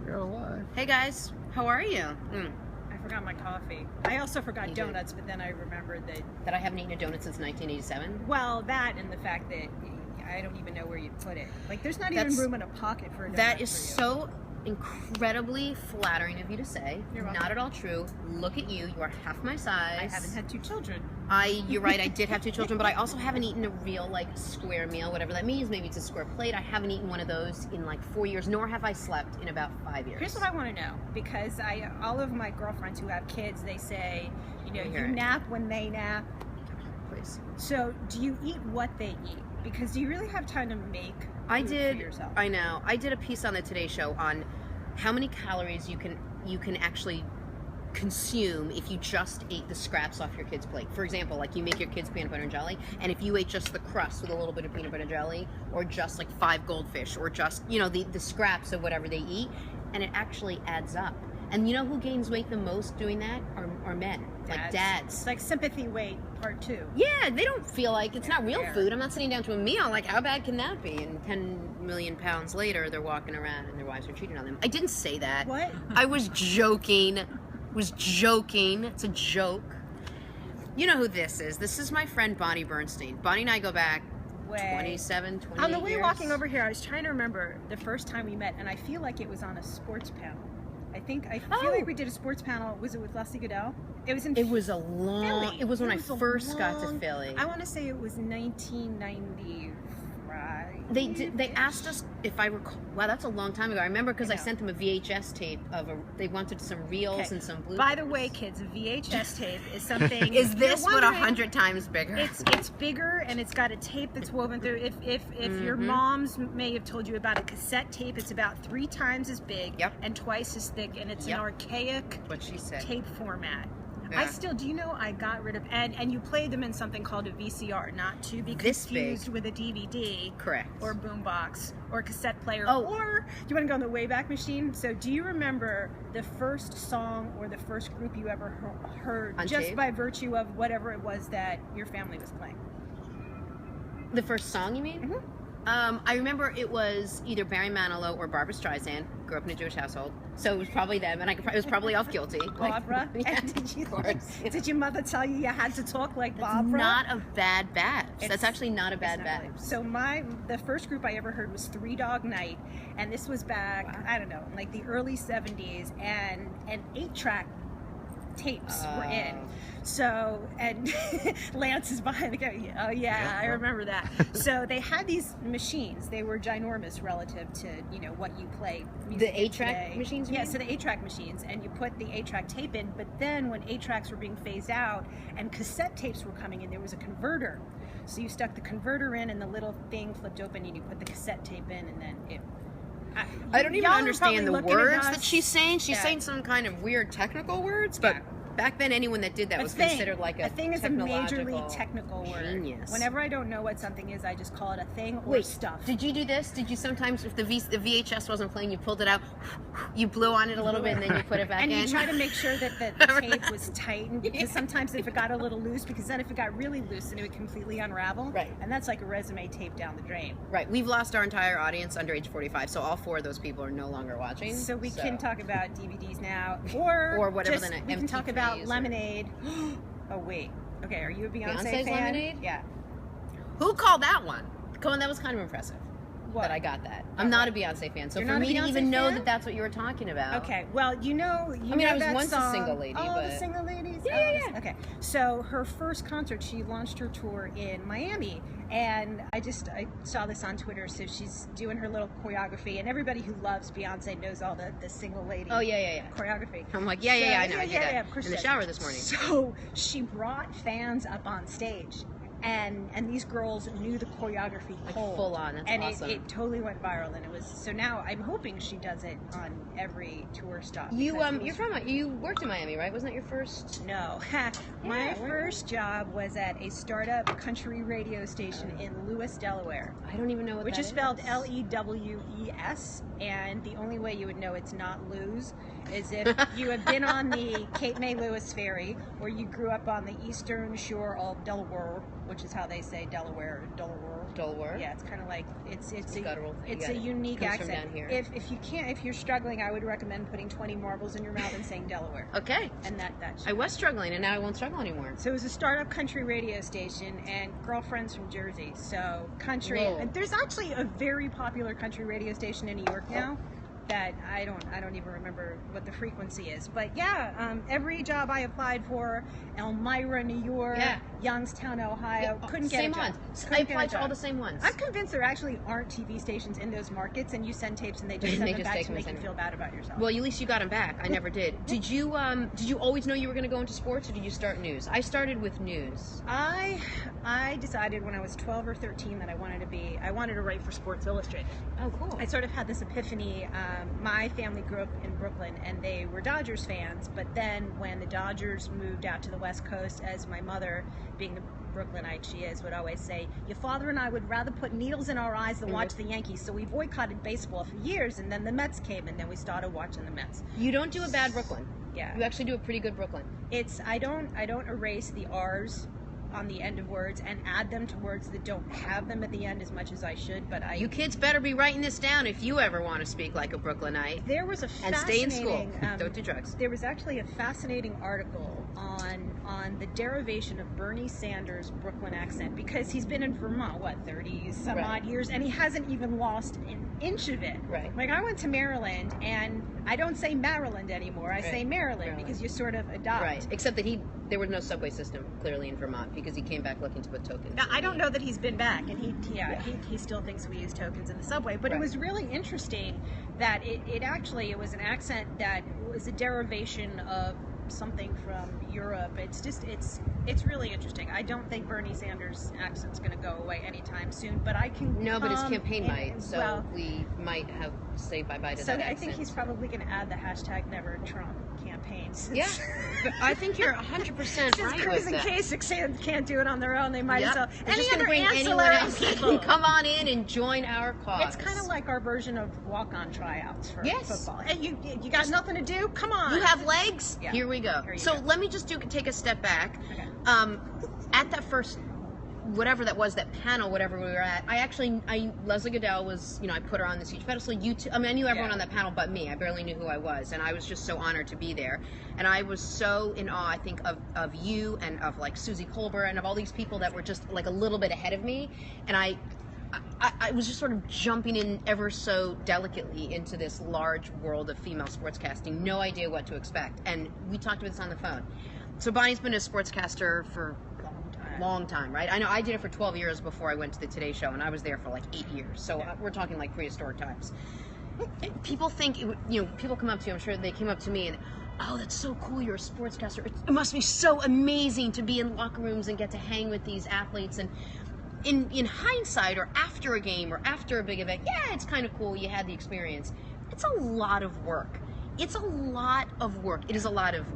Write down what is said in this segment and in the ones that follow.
Girl, why? Hey guys, how are you? I forgot my coffee. I also forgot donuts, but then I remembered that I haven't eaten a donut since 1987. Well, that and the fact that I don't even know where you'd put it. Like, there's not even room in a pocket for a donut. That is so incredibly flattering of you to say. You're welcome. Not at all true. Look at you. You are half my size. I haven't had 2 children. You're right, I did have 2 children, but I also haven't eaten a real, square meal, whatever that means. Maybe it's a square plate. I haven't eaten one of those in, 4 years, nor have I slept in about 5 years. Here's what I want to know, because all of my girlfriends who have kids, they say, you nap when they nap. Please. So, do you eat what they eat? Because do you really have time to make food for yourself? I know. I did a piece on the Today Show on how many calories you can actually consume if you just ate the scraps off your kid's plate. For example, you make your kids peanut butter and jelly, and if you ate just the crust with a little bit of peanut butter and jelly, or just 5 goldfish, or just the scraps of whatever they eat, and it actually adds up. And you know who gains weight the most doing that are men, dads. It's like sympathy weight part 2. Yeah, they don't feel like it's not real food. I'm not sitting down to a meal. How bad can that be? And 10 million pounds later, they're walking around and their wives are cheating on them. I didn't say that. What? I was joking. It's a joke. You know who this is. This is my friend Bonnie Bernstein. Bonnie and I go back 27, 28 On the way years. walking over here, I was trying to remember the first time we met, and I feel like it was on a sports panel. I feel like we did a sports panel. Was it with Leslie Goodell? It was in It was a long... Philly. It was when I first got to Philly. I want to say it was 1995. They asked us if I recall. Wow, that's a long time ago. I remember because I sent them a VHS tape of they wanted some reels and some bloopers. By the way, kids, a VHS tape is something. Is this but 100 times bigger? It's bigger, and it's got a tape that's woven through. If your moms may have told you about a cassette tape, it's about 3 times as big and twice as thick, and it's an archaic what she said. tape format. Yeah. Do you know I got rid of, and you played them in something called a VCR, not to be confused with a DVD. Correct. Or boombox, or cassette player, or, do you want to go on the Wayback Machine? So do you remember the first song or the first group you ever heard, just tape? by virtue of whatever it was that your family was playing? The first song, you mean? Mm-hmm. I remember it was either Barry Manilow or Barbra Streisand. Grew up in a Jewish household, so it was probably them, and it was probably Off Guilty. Barbra? Yeah, did your mother tell you had to talk like Barbra? Not a bad batch. That's actually not a bad batch. So the first group I ever heard was 3 Dog Night, and this was back, I don't know, in the early 70s, and 8-track tapes were in. So, and Lance is behind the camera. Oh yeah, I remember that. So they had these machines. They were ginormous relative to what you play. The 8-track machines? Yeah, so the 8-track machines, and you put the 8-track tape in. But then when 8-tracks were being phased out and cassette tapes were coming in, there was a converter. So you stuck the converter in, and the little thing flipped open, and you put the cassette tape in, and then it. I don't even understand the words that she's saying. She's saying some kind of weird technical words, but back then anyone that did that was considered like a thing is a majorly technical word. Genius. Whenever I don't know what something is, I just call it a thing or stuff. Did you do this? Did you sometimes, if the VHS wasn't playing, you pulled it out, you blew on it a little bit, and then you put it back in? And you try to make sure that the tape was tightened, because sometimes if it got a little loose, because then if it got really loose, then it would completely unravel. Right. And that's like a resume tape down the drain. Right. We've lost our entire audience under age 45, so all 4 of those people are no longer watching. So we can talk about DVDs now, or whatever we can talk about Lemonade. Oh wait. Okay, are you a Beyonce Beyonce's fan? Lemonade? Yeah. Who called that one? That was kind of impressive. What? That I got that. I'm not a Beyonce fan, so You're for me to even know fan? that that's what you were talking about. Okay, well, I mean, I was once song. a single lady, but... the single ladies? Yeah. Okay, so her first concert, she launched her tour in Miami, and I saw this on Twitter, so she's doing her little choreography, and everybody who loves Beyonce knows all the single lady choreography. I'm like, I know, I did that of course in the shower this morning. So she brought fans up on stage. And these girls knew the choreography full on. That's awesome. It totally went viral, and it was so. Now I'm hoping she does it on every tour stop. You worked in Miami, right? Wasn't that your first? No, my first job was at a startup country radio station in Lewes, Delaware. I don't even know what which is spelled Lewes, and the only way you would know it's not Lewes is if you have been on the Cape May Lewis ferry, or you grew up on the eastern shore of Delaware. which is how they say Delaware, Delaware. Delaware. Yeah, it's kind of like it's a guttural thing. it's a unique Comes from accent. down here. If you're struggling, I would recommend putting 20 marbles in your mouth and saying Delaware. Okay. And that I was struggling, and now I won't struggle anymore. So it was a startup country radio station, and girlfriends from Jersey. So country. Whoa. And there's actually a very popular country radio station in New York now. That I don't even remember what the frequency is, but yeah, every job I applied for, Elmira, New York, Youngstown, Ohio, couldn't get a same job. ones. I applied to all the same ones. I'm convinced there actually aren't TV stations in those markets, and you send tapes and they just send them back to make you feel bad about yourself. Well, at least you got them back. I never did. Did you always know you were going to go into sports, or did you start news? I started with news. I decided when I was 12 or 13 that I wanted to write for Sports Illustrated. Oh, cool. I sort of had this epiphany. My family grew up in Brooklyn, and they were Dodgers fans. But then, when the Dodgers moved out to the West Coast, as my mother, being the Brooklynite she is, would always say, your father and I would rather put needles in our eyes than watch the Yankees. So we boycotted baseball for years, and then the Mets came, and then we started watching the Mets. You don't do a bad Brooklyn. Yeah. You actually do a pretty good Brooklyn. I don't erase the R's on the end of words and add them to words that don't have them at the end as much as I should, but You kids better be writing this down if you ever want to speak like a Brooklynite. There was a and stay in school. Don't do drugs. There was actually a fascinating article on the derivation of Bernie Sanders' Brooklyn accent, because he's been in Vermont, 30 some odd years, and he hasn't even lost an inch of it. Right. Like, I went to Maryland, and I don't say Maryland anymore. I say Maryland because you sort of adopt. Right. Except that there was no subway system clearly in Vermont, because he came back looking to put tokens. Now, I don't know that he's been back, and he still thinks we use tokens in the subway. But it was really interesting that it was an accent that was a derivation of something from Europe. It's really interesting. I don't think Bernie Sanders' accent's going to go away anytime soon, but I can. No, but his campaign might, so we might have to say bye-bye to that accent. So I think he's probably going to add the hashtag Never Trump campaign. Yeah, I think you're 100% right Since with Cruz and Kasich can't do it on their own, they might as well. They're just going to bring anyone else that can come on in and join our cause. It's kind of like our version of walk-on tryouts for football. And you got nothing to do? Come on. You have legs? Yeah. Here we go. Let me just take a step back. Okay. At that first, whatever that was, that panel, whatever we were at, Leslie Goodell was, I put her on this huge pedestal. I knew everyone on that panel but me. I barely knew who I was, and I was just so honored to be there. And I was so in awe, I think, of you and of like Susie Colbert and of all these people that were just like a little bit ahead of me. And I was just sort of jumping in ever so delicately into this large world of female sportscasting, no idea what to expect. And we talked about this on the phone. So Bonnie's been a sportscaster for a long time, right? I know I did it for 12 years before I went to the Today Show, and I was there for like 8 years. So we're talking like prehistoric times. People think, people come up to you, I'm sure they came up to me and, oh, that's so cool, you're a sportscaster. It must be so amazing to be in locker rooms and get to hang with these athletes. And in hindsight, or after a game or after a big event, yeah, it's kind of cool, you had the experience. It's a lot of work. It's a lot of work. It is a lot of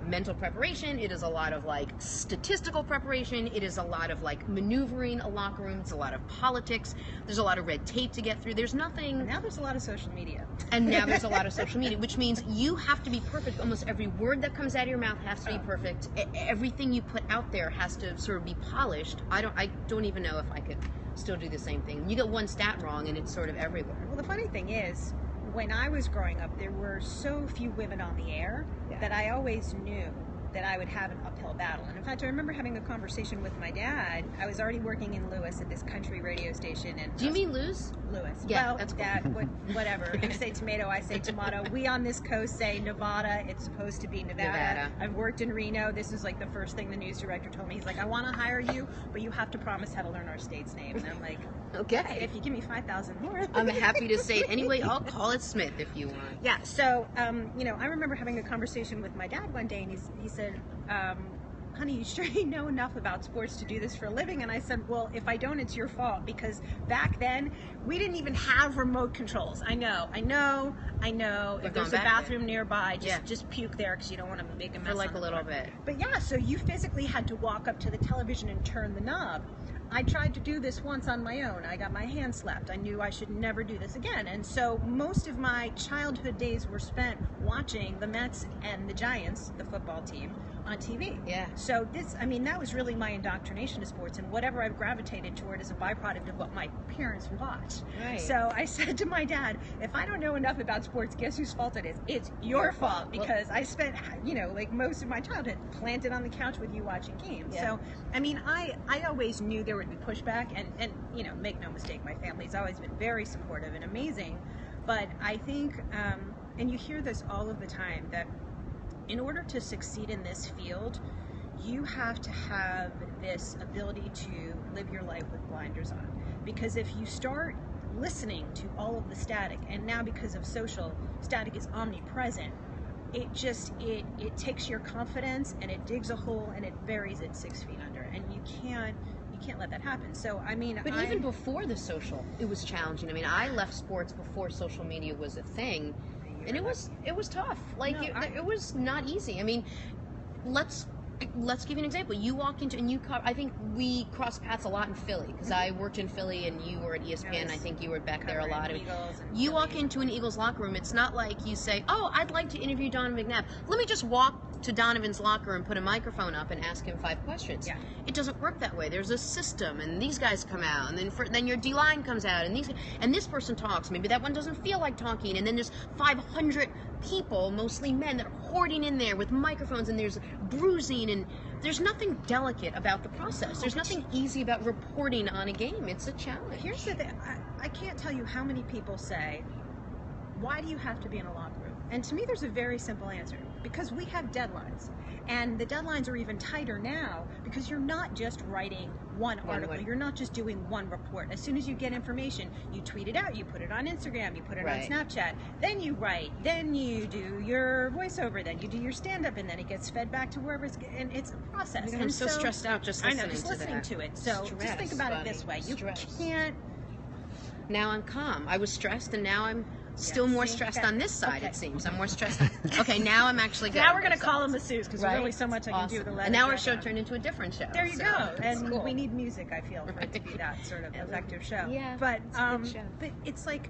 mental preparation. It is a lot of like statistical preparation. It is a lot of like maneuvering a locker room. It's a lot of politics. There's a lot of red tape to get through. There's nothing. Now there's a lot of social media. And now there's a lot of social media, which means you have to be perfect. Almost every word that comes out of your mouth has to be perfect. Everything you put out there has to sort of be polished. I don't even know if I could still do the same thing. You get one stat wrong and it's sort of everywhere. Well, the funny thing is, when I was growing up, there were so few women on the air that I always knew that I would have an uphill battle. And in fact, I remember having a conversation with my dad. I was already working in Lewis at this country radio station. And do you mean Lewis? Lewis. Yeah, well, that's cool. Dad, whatever. You say tomato, I say tomato. We on this coast say Nevada. It's supposed to be Nevada. I've worked in Reno. This is like the first thing the news director told me. He's like, I want to hire you, but you have to promise how to learn our state's name. And I'm like, okay. If you give me 5,000 more. I'm happy to say it anyway. I'll call it Smith if you want. Yeah. So, I remember having a conversation with my dad one day, and he said, honey, you sure you know enough about sports to do this for a living? And I said, well, if I don't, it's your fault, because back then we didn't even have remote controls. I know. If there's a bathroom nearby, just puke there, because you don't want to make a mess. For like a little bit. But yeah, so you physically had to walk up to the television and turn the knob. I tried to do this once on my own. I got my hand slapped. I knew I should never do this again. And so most of my childhood days were spent watching the Mets and the Giants, the football team, on TV. Yeah. So that was really my indoctrination to sports, and whatever I've gravitated toward is a byproduct of what my parents watched. Right. So I said to my dad, if I don't know enough about sports, guess whose fault it is? It's your fault, because I spent, like most of my childhood planted on the couch with you watching games. Yeah. So, I always knew there would be pushback, and make no mistake, my family's always been very supportive and amazing. But I think, and you hear this all of the time, that in order to succeed in this field, you have to have this ability to live your life with blinders on. Because if you start listening to all of the static, and now because of social, static is omnipresent, it takes your confidence and it digs a hole and it buries it 6 feet under, and you can't let that happen. So but even before the social, it was challenging. I left sports before social media was a thing, and it was tough. It was not easy. Let's give you an example. You walked into, and I think we crossed paths a lot in Philly, because I worked in Philly and you were at ESPN. I think you were back there a lot. You walk into an Eagles locker room, it's not like you say, oh, I'd like to interview Donovan McNabb. Let me just walk to Donovan's locker and put a microphone up and ask him 5 questions. Yeah. It doesn't work that way. There's a system, and these guys come out, and then your D-line comes out, and this person talks. Maybe that one doesn't feel like talking, and then there's 500 people, mostly men, that are hoarding in there with microphones, and there's bruising, and there's nothing delicate about the process. There's nothing easy about reporting on a game. It's a challenge. Here's the thing. I can't tell you how many people say, why do you have to be in a locker room? And to me, there's a very simple answer. Because we have deadlines. And the deadlines are even tighter now, because you're not just writing one article. You're not just doing one report. As soon as you get information, you tweet it out, you put it on Instagram, you put it on Snapchat, then you write, then you do your voiceover, then you do your stand-up, and then it gets fed back to wherever and it's a process. I'm so stressed out just listening to it. So just think about it this way. You can't... Now I'm calm. I was stressed, and now I'm still more stressed on this side, it seems. I'm more stressed. Okay, now I'm actually good. Now we're going to call a masseuse, because there's really so much I can do with the leather. And now our show turned into a different show. There you go. And we need music, I feel, for it to be that sort of effective show. Yeah, but it's like,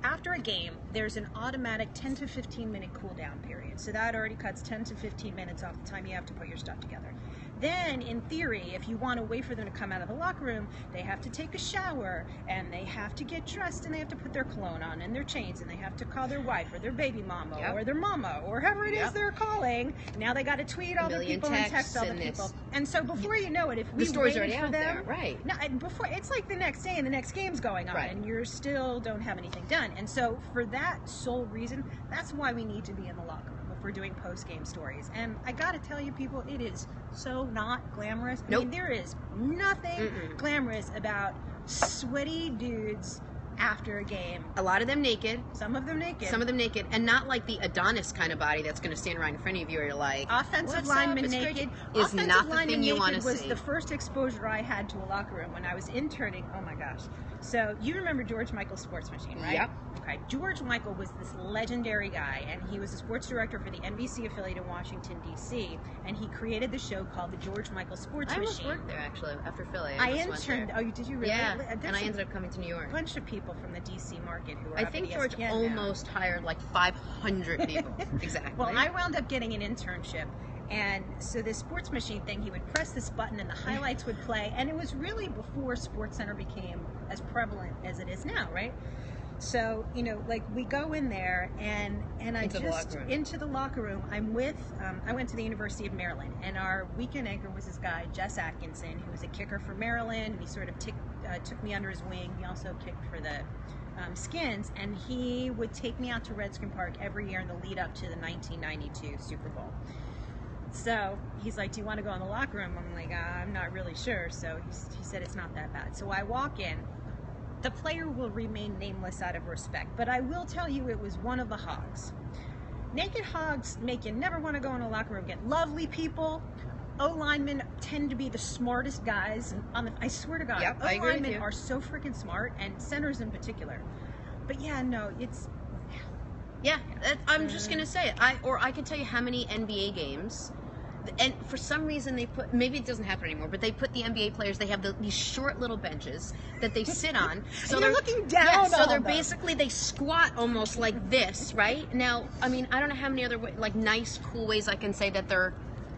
after a game, there's an automatic 10 to 15 minute cool down period. So that already cuts 10 to 15 minutes off the time you have to put your stuff together. Then, in theory, if you want to wait for them to come out of the locker room, they have to take a shower, and they have to get dressed, and they have to put their cologne on and their chains, and they have to call their wife or their baby mama or their mama or whoever it is they're calling. Now they got to tweet all the people and text all the people. And so before you know it, if we waited for them, no, before, it's like the next day and the next game's going on, and you still don't have anything done. And so for that sole reason, that's why we need to be in the locker room if we're doing post-game stories. And I gotta tell you, people, it is so not glamorous. I mean, there is nothing glamorous about sweaty dudes after a game. A lot of them naked. Some of them naked. Some of them naked. And not like the Adonis kind of body that's going to stand right in front of you, or you're like, offensive lineman naked is not the thing you want to see. Was the first exposure I had to a locker room when I was interning. Oh my gosh. So you remember George Michael's Sports Machine, right? Yep. Okay. George Michael was this legendary guy, and he was a sports director for the NBC affiliate in Washington, D.C., and he created the show called the George Michael Sports Machine. I almost worked there, actually, after Philly. I interned. Oh, did you really? Yeah, and I ended up coming to New York. A bunch of people from the D.C. market who were I think George almost hired like 500 people. Exactly. Well, I wound up getting an internship. And so this Sports Machine thing, he would press this button and the highlights would play. And it was really before SportsCenter became as prevalent as it is now, right? So, like we go in there and into the locker room. I'm with, I went to the University of Maryland, and our weekend anchor was this guy, Jess Atkinson, who was a kicker for Maryland. And he sort of took me under his wing. He also kicked for the Skins, and he would take me out to Redskin Park every year in the lead up to the 1992 Super Bowl. So he's like, do you want to go in the locker room? I'm like, I'm not really sure. So he said it's not that bad. So I walk in. The player will remain nameless out of respect, but I will tell you it was one of the hogs. Naked hogs make you never want to go in a locker room again. Lovely people. O-linemen tend to be the smartest guys. I swear to God, O-linemen are so freaking smart, and centers in particular. But yeah, no, it's... Yeah, I'm just going to say it. I can tell you how many NBA games, and for some reason they put, maybe it doesn't happen anymore, but they put the NBA players, they have these short little benches that they sit on. So they're looking down. Yeah, so they're basically, they squat almost like this, right? Now, I mean, I don't know how many other nice, cool ways I can say that they're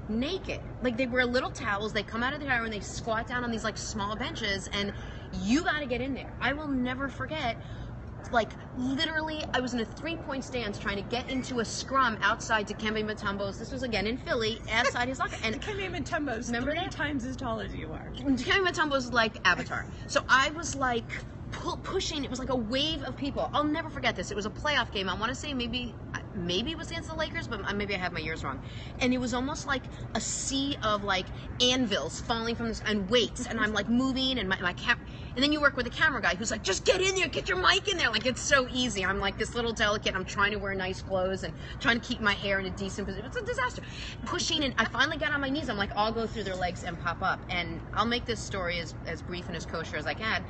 naked. Like, they wear little towels, they come out of the shower and they squat down on these like small benches, and you got to get in there. I will never forget, like, literally, I was in a 3-point stance trying to get into a scrum outside Dikembe Mutombo's. This was again in Philly, outside his locker. And Dikembe Mutombo's remember 3 that? times as tall as you are. Dikembe Mutombo's like Avatar. So I was like pushing. It was like a wave of people. I'll never forget this. It was a playoff game. I want to say maybe it was against the Lakers, but maybe I have my years wrong. And it was almost like a sea of like anvils falling from this and weights, and I'm like moving, and my camera. And then you work with a camera guy who's like, just get in there, get your mic in there. Like, it's so easy. I'm like this little delicate. I'm trying to wear nice clothes and trying to keep my hair in a decent position. It's a disaster. Pushing, and I finally got on my knees. I'm like, I'll go through their legs and pop up. And I'll make this story as brief and as kosher as I can.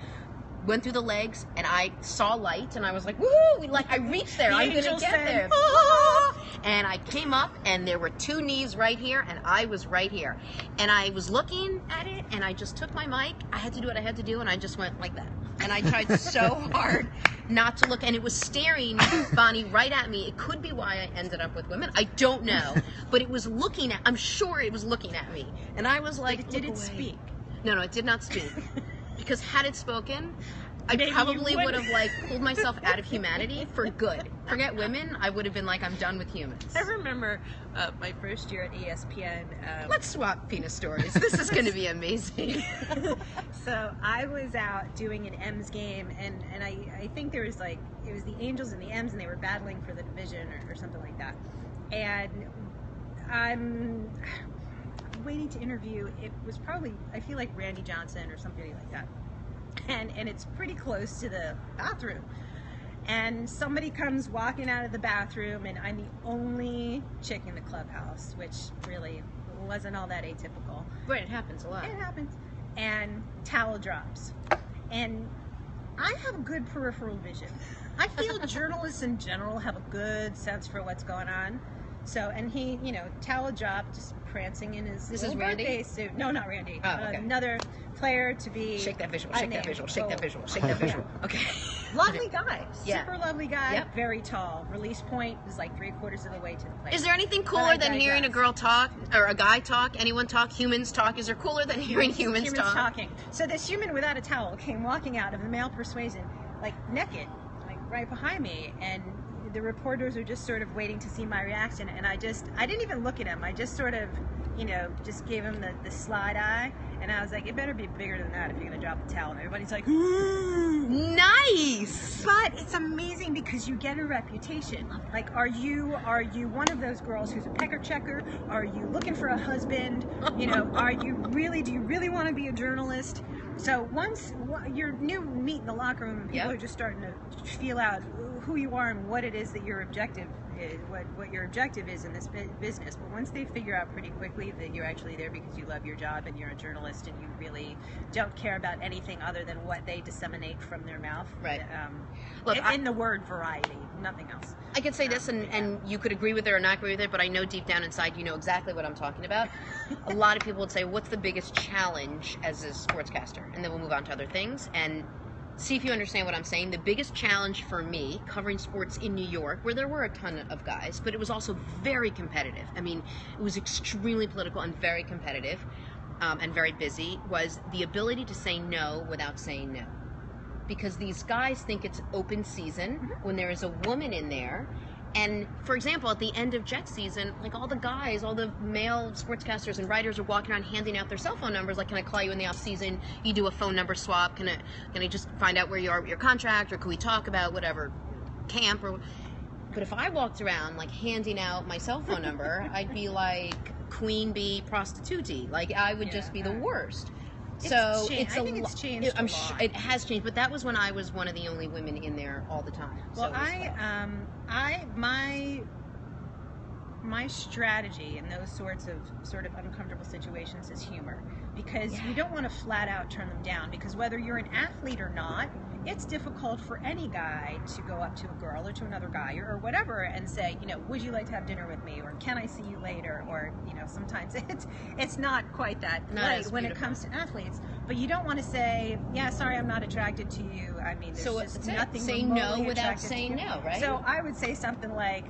Went through the legs, and I saw light, and I was like, woo! Like, I reached there. I'm going to get there. And I came up, and there were 2 knees right here, and I was right here. And I was looking at it, and I just took my mic. I had to do what I had to do, and I just went like that. And I tried so hard not to look, and it was staring, Bonnie, right at me. It could be why I ended up with women. I don't know. But it was looking at, I'm sure it was looking at me. And I was like, Did it speak? No, it did not speak. Because had it spoken, I Maybe probably you would have like pulled myself out of humanity for good. Forget women, I would have been like, I'm done with humans. I remember my first year at ESPN. Let's swap penis stories. This is going to be amazing. So I was out doing an M's game, and I think there was like, it was the Angels and the M's, and they were battling for the division or something like that. And I'm waiting to interview. It was probably, I feel like Randy Johnson or somebody like that. And it's pretty close to the bathroom. And somebody comes walking out of the bathroom, and I'm the only chick in the clubhouse, which really wasn't all that atypical. Right, it happens a lot. It happens. And towel drops. And I have good peripheral vision. I feel journalists in general have a good sense for what's going on. So, and he, towel dropped, just prancing in his This little is Randy? birthday suit. No, not Randy. Oh, okay. Another player to be Shake that visual, shake that visual, shake that visual, shake Oh, that yeah. visual. Okay. Lovely guy. Yeah. Super lovely guy. Yep. Very tall. Release point is like 3/4 of the way to the plate. Is there anything But cooler I than hearing a digress. girl talk, or a guy talk, anyone talk, humans talk? Is there cooler than hearing humans talk? talking. So this human without a towel came walking out of the male persuasion, like naked, like right behind me, and the reporters are just sort of waiting to see my reaction, and I didn't even look at him. I just sort of, just gave him the slide eye, and I was like, it better be bigger than that if you're gonna drop the towel. And everybody's like, ooh. Nice! But it's amazing because you get a reputation. Like, are you one of those girls who's a pecker checker? Are you looking for a husband? Do you really want to be a journalist? So once you're new meet in the locker room, and people Yep. are just starting to feel out who you are and what it is that your objective is, what your objective is in this business. But once they figure out pretty quickly that you're actually there because you love your job and you're a journalist and you really don't care about anything other than what they disseminate from their mouth. Right. Look, in the word variety, nothing else. I could say this, and you could agree with it or not agree with it, but I know deep down inside you know exactly what I'm talking about. A lot of people would say, what's the biggest challenge as a sportscaster? And then we'll move on to other things. And see if you understand what I'm saying. The biggest challenge for me, covering sports in New York, where there were a ton of guys, but it was also very competitive. I mean, it was extremely political and very competitive, and very busy, was the ability to say no without saying no. Because these guys think it's open season when there is a woman in there. And, for example, at the end of Jet season, like all the guys, all the male sportscasters and writers are walking around handing out their cell phone numbers. Like, can I call you in the off season? You do a phone number swap. Can I just find out where you are with your contract? Or can we talk about whatever, camp? But if I walked around, like, handing out my cell phone number, I'd be like queen bee prostitute. Like, I would just be the worst. So I think it's changed a lot. It has changed, but that was when I was one of the only women in there all the time. Well, So my strategy in those sorts of sort of uncomfortable situations is humor, because you don't want to flat out turn them down, because whether you're an athlete or not, it's difficult for any guy to go up to a girl or to another guy or whatever and say, would you like to have dinner with me, or can I see you later, or sometimes it's not quite that light when it comes to athletes. But you don't want to say, yeah, sorry, I'm not attracted to you. I mean, there's so just it's nothing say no remotely without attractive to saying you. no, right? So I would say something like,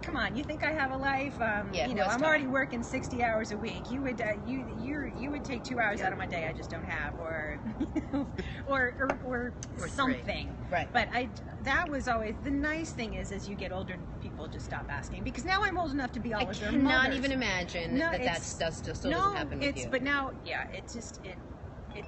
come on, you think I have a life? Yeah, You know, who has I'm time? already working 60 hours a week. You would you would take 2 hours out of my day I just don't have, or or Or something. 3. Right. But that was always the nice thing is as you get older, people just stop asking, because now I'm old enough to be all I of their cannot mothers. even imagine No, that it's- still doesn't No, happen with it's you. but now, yeah, it just it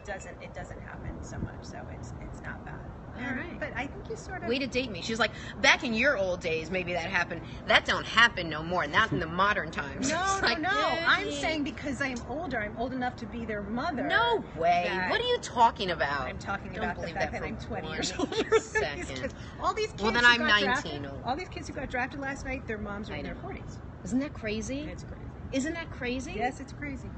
doesn't happen so much, so it's not bad. All right. But I think you sort of Way to date me. She's like, back in your old days, maybe that happened. That don't happen no more. Not in the modern times. No, It's like, no. I'm "Hey." saying because I'm older. I'm old enough to be their mother. No way. that- What are you talking about? I'm talking Don't about the believe fact that that I'm for 20 one years older than these second. kids. All these kids Well, then who I'm got 19 drafted, old. all these kids who got drafted last night, their moms are I in their know. 40s. Isn't that crazy? It's crazy. Isn't that crazy? Yes, it's crazy.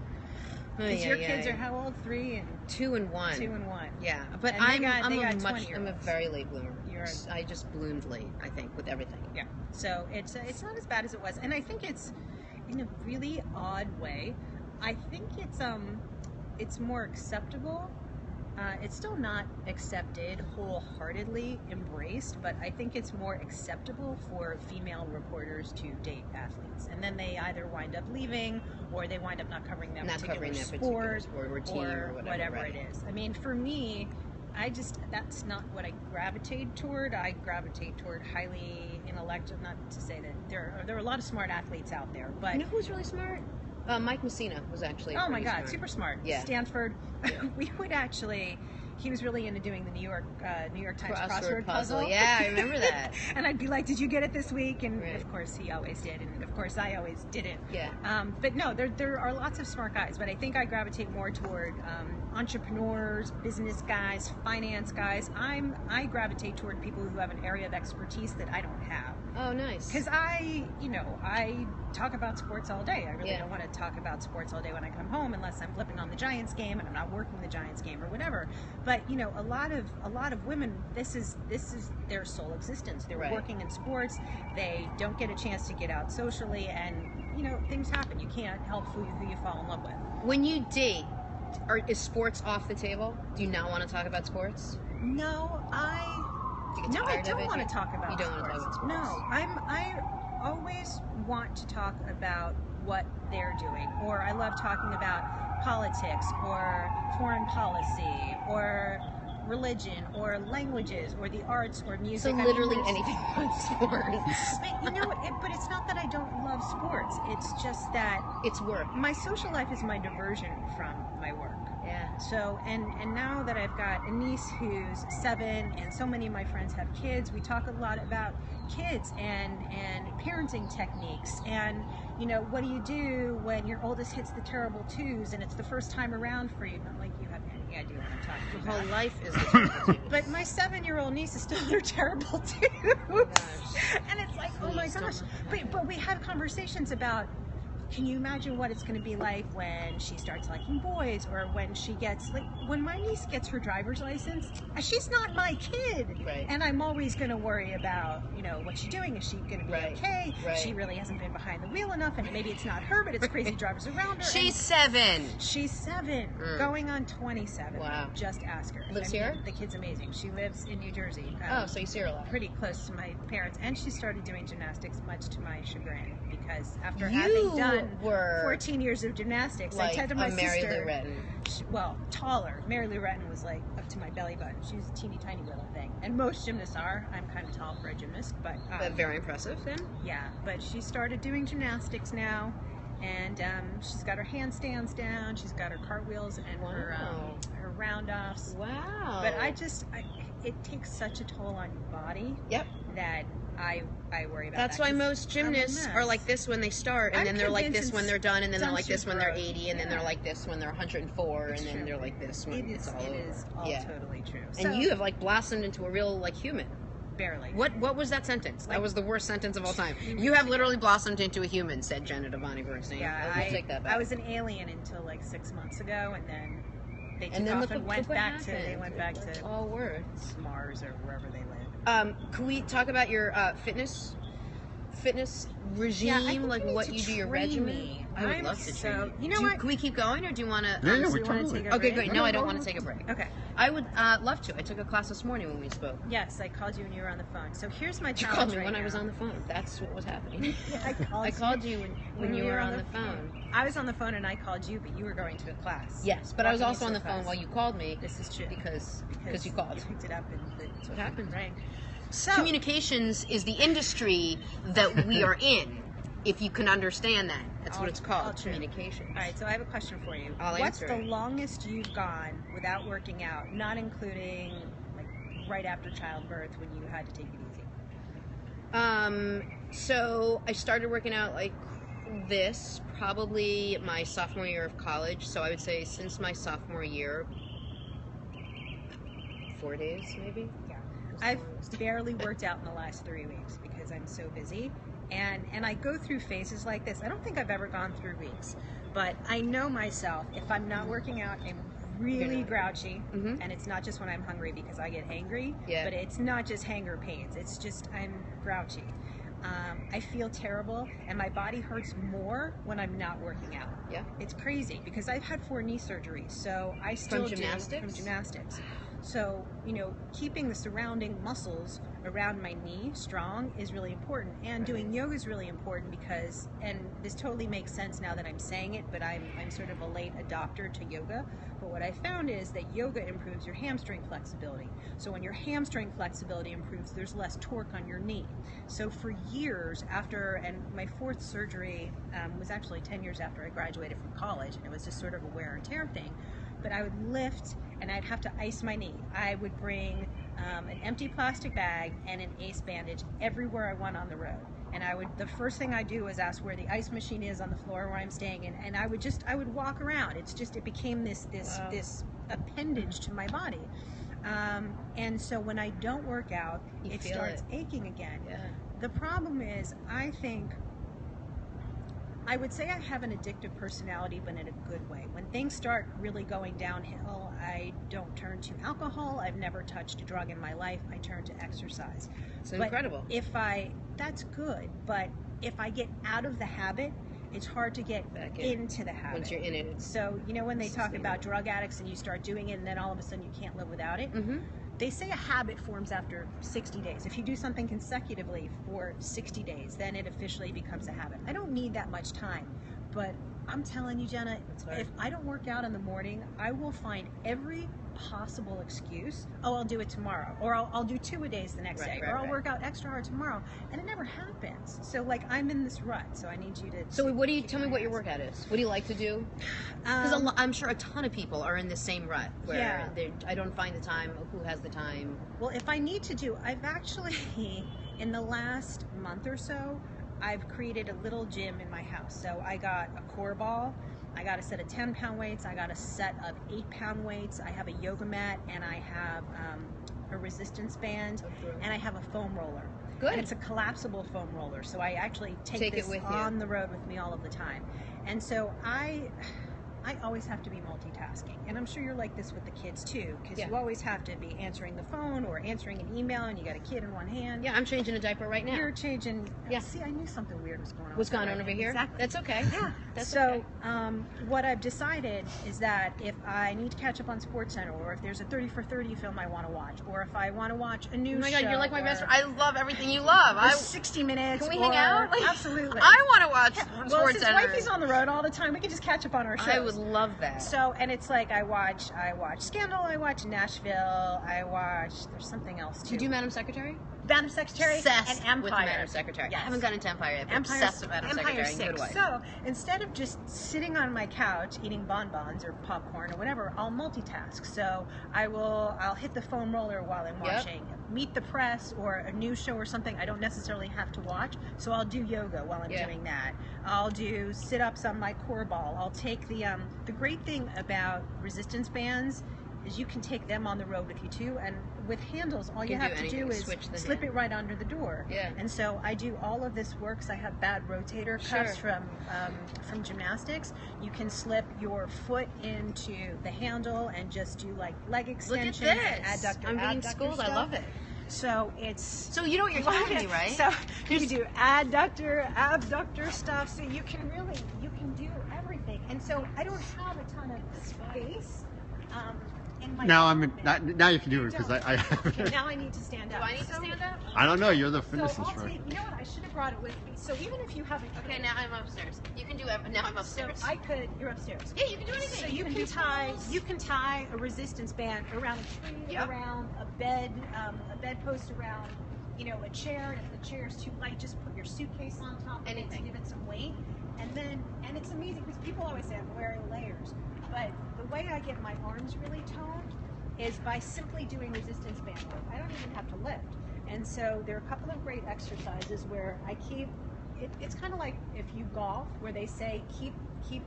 Ay, Because your ay, kids ay. are how old? 3 and 2 and 1. 2 and 1. Yeah, but And they I'm got a 20-year-olds. I'm a very late bloomer. You're- I just bloomed late, I think, with everything. Yeah. So it's not as bad as it was, and I think it's in a really odd way. I think it's more acceptable. It's still not accepted, wholeheartedly embraced, but I think it's more acceptable for female reporters to date athletes, and then they either wind up leaving or they wind up not covering that particular sport or team or whatever, right. it is. I mean, for me, that's not what I gravitate toward. I gravitate toward highly intellectual. Not to say that there are a lot of smart athletes out there, but You know who was really smart? Mike Messina was actually oh my pretty God, smart. super smart. Yeah. Stanford. We would actually. He was really into doing the New York Times crossword puzzle. Yeah, I remember that. And I'd be like, "Did you get it this week?" And Right. of course, he always did, and of course, I always didn't. Yeah. But no, there are lots of smart guys, but I think I gravitate more toward entrepreneurs, business guys, finance guys. I gravitate toward people who have an area of expertise that I don't have. Oh, nice. Because I talk about sports all day. I really Yeah. don't want to talk about sports all day when I come home, unless I'm flipping on the Giants game and I'm not working the Giants game or whatever. But a lot of women, this is their sole existence. They're Right. working in sports. They don't get a chance to get out socially, and things happen. You can't help who you fall in love with. When you date, is sports off the table? Do you not want to talk about sports? No, Do you get No, I tired of don't it? want to talk about You don't want to talk about sports? No, I always want to talk about what they're doing, or I love talking about politics or foreign policy or religion or languages or the arts or music. So I mean, literally there's- anything but sports. But but it's not that I don't love sports. It's just that It's work. my social life is my diversion from my work. Yeah. So, and now that I've got a niece who's 7, and so many of my friends have kids, we talk a lot about kids and parenting techniques, and what do you do when your oldest hits the terrible 2s and it's the first time around for you? Not like you have any idea what I'm talking Your about. whole life is the terrible twos. But my 7-year-old niece is still their terrible 2s. gosh. And it's like, oh my Please don't gosh. let that But we have conversations about, can you imagine what it's going to be like when she starts liking boys, or when she gets, when my niece gets her driver's license, she's not my kid. Right. And I'm always going to worry about, what's she doing? Is she going to be Right. okay? Right. She really hasn't been behind the wheel enough, and maybe it's not her, but it's crazy drivers around her. She's and 7. she's 7, going on 27. Wow. Just ask her. Lives here? The kid's amazing. She lives in New Jersey. Oh, so you see her a lot. Pretty close to my parents, and she started doing gymnastics, much to my chagrin, because after You having done were 14 years of gymnastics, I like said to my a Mary sister, Lou Retton. well, taller. Mary Lou Retton was like up to my belly button. She was a teeny tiny little thing, and most gymnasts are. I'm kind of tall for a gymnast, but Very impressive, then. yeah. But she started doing gymnastics now, and she's got her handstands down. She's got her cartwheels and her round-offs. Wow. But it takes such a toll on your body. Yep. That I worry about. That's that, why 'cause most I'm a gymnasts are mess. like this when they start, and I'm then they're like convinced this when they're done, and then they're like this when they're growth. 80, and then they're Yeah. like this when they're 104, It's and then true. they're like this when It it's all over. is all Yeah. totally true. And you have like blossomed into a real like human. barely. What was that sentence? That was the worst sentence of all time. You have literally blossomed into a human, said Jenna Devani Bernstein. Yeah, I'll take that back. I was an alien until like 6 months ago, and then they took and then off look and what went back to happened. It's all words. Mars or wherever they live. Can we talk about your fitness regime, I think like you need what to you do, your train regimen? me. I would I'm love to so- train you know what? Can we keep going, or do you want to? Yeah, So we you wanna totally. take a Okay, break? great. No, I don't want to take a break. Okay. I would love to. I took a class this morning when we spoke. Yes, I called you when you were on the phone. So here's my You challenge. called me right when now. I was on the phone. That's what was happening. Yeah, I called you when you were on the phone. I was on the phone and I called you, but you were going to a class. Yes, but I was Walking also on into the a phone class. while you called me. This is true. Because you called. You picked it up and That's what happened. right. So Communications is the industry that we are in. If you can understand that, that's what it's called. true. Communications. All right, so I have a question for you. I'll What's answer the it. longest you've gone without working out, not including like right after childbirth when you had to take it easy? So I started working out like this probably my sophomore year of college. So I would say since my sophomore year, 4 days maybe. Yeah. I've barely worked out in the last 3 weeks because I'm so busy. And I go through phases like this. I don't think I've ever gone through weeks, but I know myself. If I'm not working out, I'm really grouchy, and it's not just when I'm hungry because I get angry, but it's not just hanger pains. It's just I'm grouchy. I feel terrible, and my body hurts more when I'm not working out. Yeah. It's crazy because I've had 4 knee surgeries, so I still From gymnastics? So, you know, keeping the surrounding muscles around my knee strong is really important. And doing yoga is really important because, and this totally makes sense now that I'm saying it, but I'm sort of a late adopter to yoga. But what I found is that yoga improves your hamstring flexibility. So when your hamstring flexibility improves, there's less torque on your knee. So for years after, and my 4th surgery was actually 10 years after I graduated from college, and it was just sort of a wear and tear thing. But I would lift and I'd have to ice my knee. I would bring an empty plastic bag and an ace bandage everywhere I went on the road. And the first thing I do is ask where the ice machine is on the floor where I'm staying, and I would walk around. It became this appendage to my body. And so when I don't work out, it starts aching again. Yeah. The problem is, I would say I have an addictive personality, but in a good way. When things start really going downhill, I don't turn to alcohol. I've never touched a drug in my life. I turn to exercise. It's incredible. That's good, but if I get out of the habit, it's hard to get back into the habit. Once you're in it. So, you know, when they talk about drug addicts and you start doing it and then all of a sudden you can't live without it, they say a habit forms after 60 days. If you do something consecutively for 60 days, then it officially becomes a habit. I don't need that much time, but I'm telling you, Jenna, if I don't work out in the morning, I will find every possible excuse. Oh, I'll do it tomorrow, or I'll do 2-a-days the next day, or I'll work out extra hard tomorrow, and it never happens. So, like, I'm in this rut. So I need you to. So, what do you tell me? What your workout is? What do you like to do? Because I'm sure a ton of people are in the same rut where I don't find the time. Who has the time? Well, if I need to I've actually in the last month or so, I've created a little gym in my house. So I got a core ball, I got a set of 10-pound weights, I got a set of 8-pound weights, I have a yoga mat, and I have a resistance band, and I have a foam roller. Good. And it's a collapsible foam roller, so I actually take this on the road with me all of the time. And so I always have to be multitasking, and I'm sure you're like this with the kids too, because you always have to be answering the phone or answering an email, and you got a kid in one hand. Yeah, I'm changing a diaper right now. You're changing. Yeah. See, I knew something weird was going on. What's going on over here? Exactly. That's okay. Yeah. That's so, okay. What I've decided is that if I need to catch up on SportsCenter, or if there's a 30 for 30 film I want to watch, or if I want to watch a new show. Oh my God, you're like my best friend. I love everything you love. 60 minutes. Can we hang out? Absolutely. I want to watch SportsCenter. Well, since Wifey's on the road all the time, we can just catch up on our shows. I would love that. So, and it's like I watch Scandal, I watch Nashville, there's something else too. You do Madam Secretary? Madam Secretary Obsessed and Empire. with Madam Secretary. Yes. I haven't gotten to Empire yet, but obsessed with Madam Secretary in a good way. So instead of just sitting on my couch eating bonbons or popcorn or whatever, I'll multitask. So I'll hit the foam roller while I'm watching Meet the Press or a news show or something I don't necessarily have to watch. So I'll do yoga while I'm doing that. I'll do sit-ups on my core ball. I'll take the great thing about resistance bands is you can take them on the road with you too, and with handles all you have to do is slip it right under the door. Yeah. And so I do all of this work, because I have bad rotator cuffs from gymnastics. You can slip your foot into the handle and just do like leg extensions. Look at this. And adductor, I'm being schooled. stuff. I love it. So it's you know what you're telling me, right? So you do adductor, abductor stuff. So you can do everything. And so I don't have a ton of space. in my Now I'm apartment. now you can do it because I Okay, now I need to stand up. Do I need to stand up? I don't know. You're the So fitness I'll instructor. take, you know what, I should have brought it with me. So even if you haven't. Okay, now I'm upstairs. You can do it. Now I'm upstairs. So I could, you're upstairs. Yeah, you can do anything. So you can tie a resistance band around a tree, Yep. around a bedpost, around, you know, a chair. And if the chair is too light, just put your suitcase on top of it to Anything. give it some weight. And it's amazing because people always say I'm wearing layers, but the way I get my arms really toned is by simply doing resistance band work. I don't even have to lift. And so there are a couple of great exercises where I keep it's kind of like if you golf, where they say keep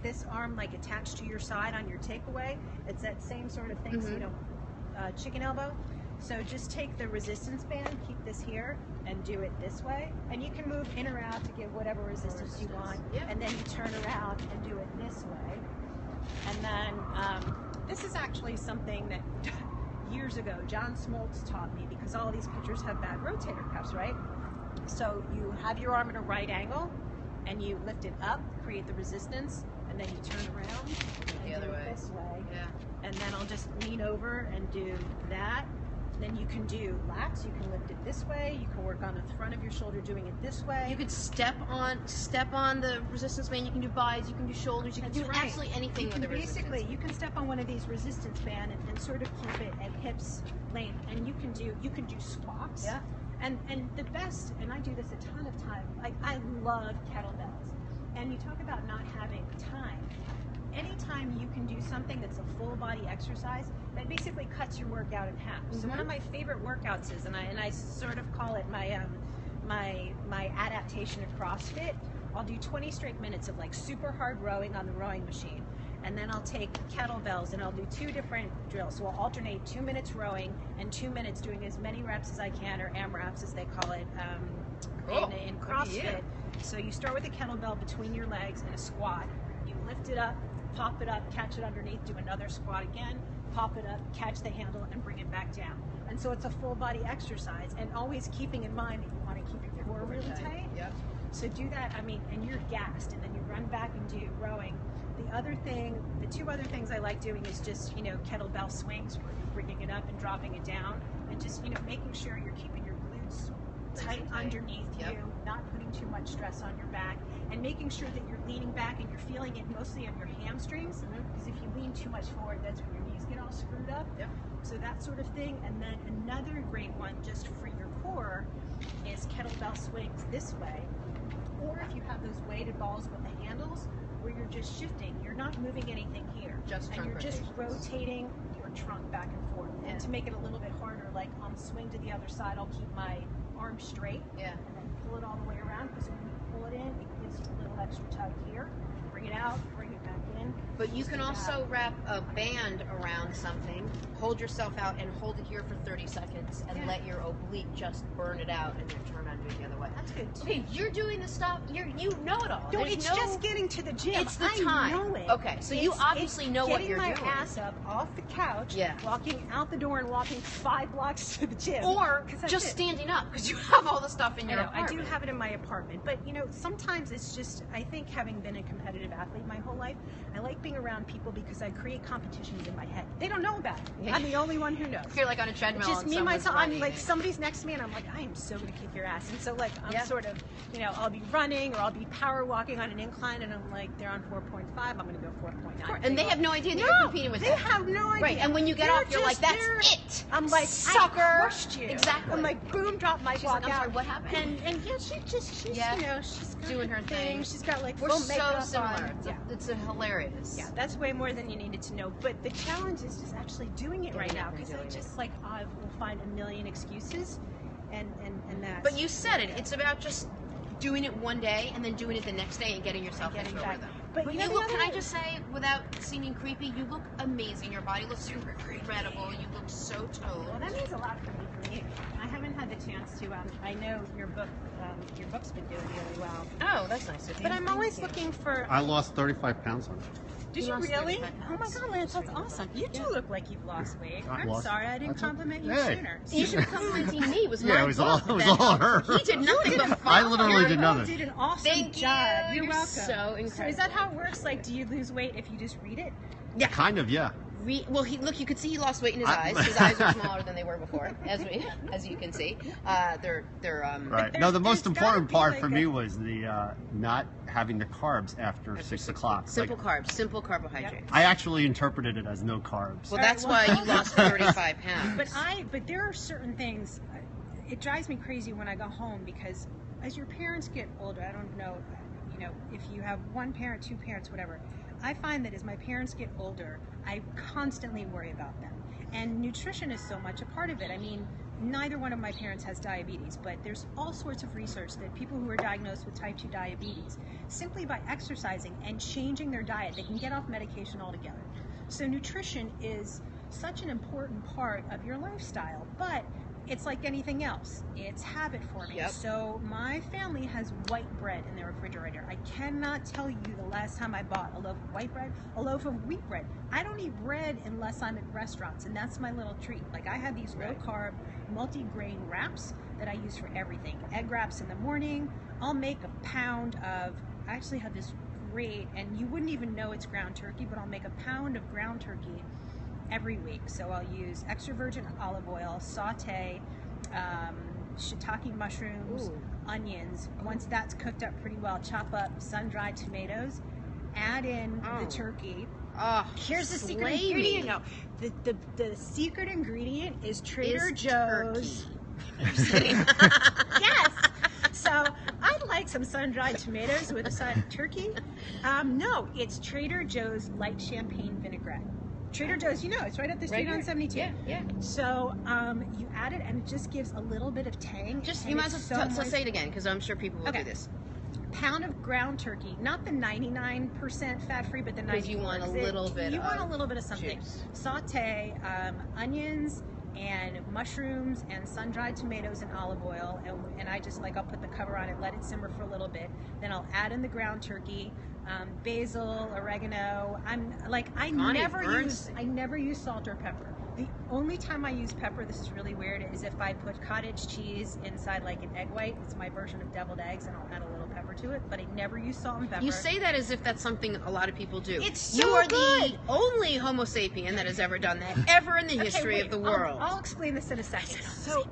this arm like attached to your side on your takeaway. It's that same sort of thing. So, you know, chicken elbow. So just take the resistance band, keep this here, and do it this way. And you can move in or out to give whatever resistance you want. Yep. And then you turn around and do it this way. And then this is actually something that years ago John Smoltz taught me, because all these pitchers have bad rotator cuffs, right? So you have your arm at a right angle, and you lift it up, create the resistance, and then you turn around and The other do way. it this way. Yeah. And then I'll just lean over and do that. Then you can do lats. You can lift it this way. You can work on the front of your shoulder doing it this way. You could step on the resistance band. You can do buys. You can do shoulders. You can That's do right. absolutely anything You with can the resistance. basically, you can step on one of these resistance band and sort of keep it at hips length. And you can do squats. Yeah. And the best, and I do this a ton of time. Like, I love kettlebells. And you talk about not having time. Anytime you can do something that's a full body exercise, that basically cuts your workout in half. So one of my favorite workouts is, and I sort of call it my my adaptation to CrossFit. I'll do 20 straight minutes of like super hard rowing on the rowing machine. And then I'll take kettlebells and I'll do 2 different drills. So I'll alternate 2 minutes rowing and 2 minutes doing as many reps as I can, or AMRAPs as they call it in CrossFit. Yeah. So you start with a kettlebell between your legs in a squat. You lift it up, pop it up, catch it underneath, do another squat again, pop it up, catch the handle, and bring it back down. And so it's a full body exercise, and always keeping in mind that you want to keep your core really tight. Yep. So do that, and you're gassed, and then you run back and do rowing. The 2 other things I like doing is just, you know, kettlebell swings, where you're bringing it up and dropping it down, and just, you know, making sure you're keeping your glutes tight underneath you, not putting too much stress on your back, and making sure that you're leaning back and you're feeling it mostly on your hamstrings, because if you lean too much forward, that's when your knees get all screwed up. Yep. So that sort of thing. And then another great one just for your core is kettlebell swings this way, or if you have those weighted balls with the handles, where you're just shifting, you're not moving anything here, Just and trunk you're just rotations. rotating your trunk back and forth. And to make it a little bit harder, like on the swing to the other side, I'll keep my arm straight, Yeah. and then pull it all the way around, because when you pull it in, it gives you a little extra tug here. Bring it out, bring it back in. But you Just can do also that. wrap a band around something, hold yourself out, and hold it here for 30 seconds, and let your oblique just burn it out, and then turn around and do it the other way. That's good too. Okay, you're doing the stuff. You know it all. No, There's it's no, just getting to the gym. It's the I time. know it. Okay, so you obviously know what you're doing. doing. Getting my ass up off the couch, Yeah. walking out the door and walking 5 blocks to the gym. Or 'Cause that's just it. standing up because you have all the stuff in I your know, I do apartment. have it in my apartment, but you know, sometimes it's just, I think having been a competitive athlete my whole life, I like being around people because I create competitions in my head. They don't know about it. Yeah. I'm the only one who knows. You're like on a treadmill. Just and me, someone's myself, I'm running like, and- somebody's next to me and I'm like, I am so gonna kick your ass. And so like, I'm Yeah. sort of, you know, I'll be running or I'll be power walking on an incline and I'm like, they're on 4.5, I'm gonna go 4.9. And they have no idea that you're competing with they them. have no idea. Right, and when you get They're off, you're like, just that's there. it. I'm like, sucker. I crushed you. Exactly. I'm like, boom, drop my She's walk like, I'm out. sorry, what happened? And yeah, she's Yeah. you know, she's got Doing her thing. She's got like We're full so makeup similar. on. It's, it's a hilarious. Yeah, that's way more than you needed to know. But the challenge is just actually doing it right Getting now, up and because I doing it. just like I will find a million excuses, and that. But you said it. It's about just doing it one day and then doing it the next day and getting yourself Getting into a back. rhythm. But But you you know, look, the can I other- just say, without seeming creepy, you look amazing. Your body looks incredible. You look so Well, toned. that means a lot for me. I haven't had the chance to. I know your book's been doing really well. Oh, that's nice of you. But I'm always looking for. I lost 35 pounds on it. Did You you lost really? 35 Oh my pounds. God, Lance, that's awesome. You do look like you've lost weight. I I'm lost- sorry I didn't that's okay. compliment you Hey. sooner. You should be complimenting me. It was Yeah, my it was all- book it was that all helped. her. He did nothing but I literally You did nothing. did an awesome Thank you. job. You're You're welcome. so So is that incredible. how it works? Like, do you lose weight if you just read it? Yeah. Kind of, yeah. Well, look, you could see he lost weight in his eyes. His eyes are smaller than they were before, as you can see. They're Right. No, the most there's important gotta be part for like me was the not having the carbs after 6 o'clock. simple carbs, simple carbohydrates. I actually interpreted it as no carbs. Well, that's why you lost 35 pounds. But there are certain things. It drives me crazy when I go home because as your parents get older, I don't know, if you have one parent, two parents, whatever. I find that as my parents get older, I constantly worry about them. And nutrition is so much a part of it. I mean, neither one of my parents has diabetes, but there's all sorts of research that people who are diagnosed with type 2 diabetes, simply by exercising and changing their diet, they can get off medication altogether. So nutrition is such an important part of your lifestyle, but it's like anything else. It's habit forming. Yep. So my family has white bread in their refrigerator. I cannot tell you the last time I bought a loaf of white bread, a loaf of wheat bread. I don't eat bread unless I'm at restaurants, and that's my little treat. Like I have these low carb, multi-grain wraps that I use for everything. Egg wraps in the morning. I'll make a pound of, I actually have this great, and you wouldn't even know it's ground turkey, but I'll make a pound of ground turkey every week. So I'll use extra virgin olive oil, saute shiitake mushrooms, onions. Once that's cooked up pretty well, chop up sun-dried tomatoes, add in the turkey. Here's the secret ingredient. No, the secret ingredient is Trader Joe's. Yes. So I'd like some sun-dried tomatoes with a side of turkey. No, it's Trader Joe's light champagne vinaigrette. Trader Joe's, it's right up the street on 72. Yeah. So you add it, and it just gives a little bit of tang. You might as well say it again, because I'm sure people will do this. Pound of ground turkey, not the 99% fat-free, but the 94%. Because you want a little bit. You want a little bit of something. Juice. Saute onions and mushrooms and sun-dried tomatoes and olive oil, and I just I'll put the cover on it, let it simmer for a little bit. Then I'll add in the ground turkey. Basil, oregano. I never use salt or pepper. The only time I use pepper, this is really weird, is if I put cottage cheese inside an egg white. It's my version of deviled eggs, and I'll add a little pepper to it. But I never use salt and pepper. You say that as if that's something a lot of people do. It's so You are good. the only Homo sapien that has ever done that, ever in the history of the world. I'll explain this in a second. So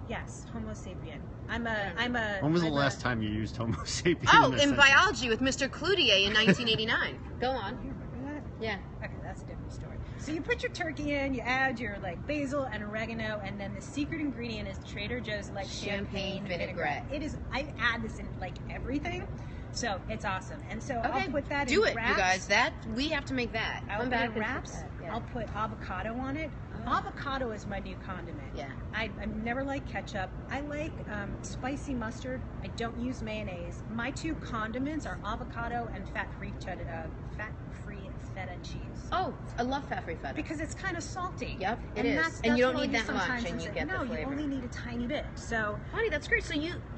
yes, Homo sapien. When was the last time you used Homo sapien? Oh, in biology with Mr. Cloutier in 1989. Go on. You remember that? Yeah. Okay, that's a different story. So you put your turkey in, you add your basil and oregano, and then the secret ingredient is Trader Joe's champagne vinaigrette. It is. I add this in everything, so it's awesome. And so I'll put that in wraps. Do it, you guys. We have to make that. I'll put in wraps. Yeah. I'll put avocado on it. Avocado is my new condiment. Yeah. I never like ketchup. I like spicy mustard. I don't use mayonnaise. My two condiments are avocado and fat-free feta cheese. Oh, I love fat-free feta. Because it's kind of salty. Yep, it and is. That's and you don't what need I'll use that much, sometimes and you get the No, flavor. you only need a tiny bit. So, honey, that's great. So